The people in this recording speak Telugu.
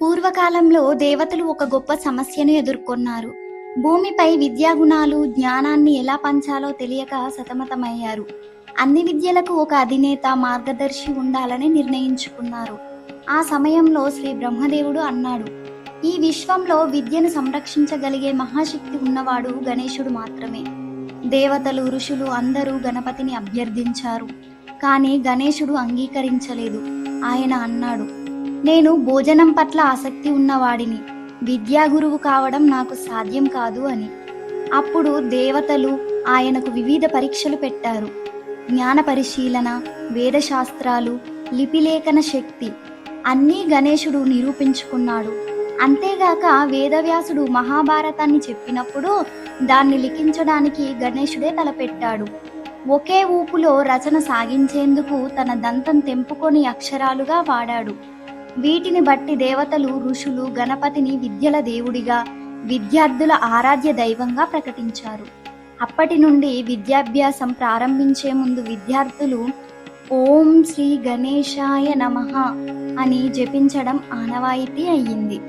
పూర్వకాలంలో దేవతలు ఒక గొప్ప సమస్యను ఎదుర్కొన్నారు. భూమిపై విద్యాగుణాలు, జ్ఞానాన్ని ఎలా పంచాలో తెలియక సతమతమయ్యారు. అన్ని విద్యలకు ఒక అధినేత, మార్గదర్శి ఉండాలని నిర్ణయించుకున్నారు. ఆ సమయంలో శ్రీ బ్రహ్మదేవుడు అన్నాడు, ఈ విశ్వంలో విద్యను సంరక్షించగలిగే మహాశక్తి ఉన్నవాడు గణేశుడు మాత్రమే. దేవతలు, ఋషులు అందరూ గణపతిని అభ్యర్థించారు. కానీ గణేశుడు అంగీకరించలేదు. ఆయన అన్నాడు, నేను భోజనం పట్ల ఆసక్తి ఉన్నవాడిని, విద్యా గురువు కావడం నాకు సాధ్యం కాదు అని. అప్పుడు దేవతలు ఆయనకు వివిధ పరీక్షలు పెట్టారు. జ్ఞాన పరిశీలన, వేదశాస్త్రాలు, లిపిలేఖన శక్తి అన్నీ గణేశుడు నిరూపించుకున్నాడు. అంతేగాక వేదవ్యాసుడు మహాభారతాన్ని చెప్పినప్పుడు దాన్ని లిఖించడానికి గణేశుడే తలపెట్టాడు. ఒకే ఊపులో రచన సాగించేందుకు తన దంతం తెంపుకొని అక్షరాలుగా వాడాడు. వీటిని బట్టి దేవతలు, ఋషులు గణపతిని విద్యల దేవుడిగా, విద్యార్థుల ఆరాధ్య దైవంగా ప్రకటించారు. అప్పటి నుండి విద్యాభ్యాసం ప్రారంభించే ముందు విద్యార్థులు ఓం శ్రీ గణేశాయ నమః అని జపించడం ఆనవాయితీ అయ్యింది.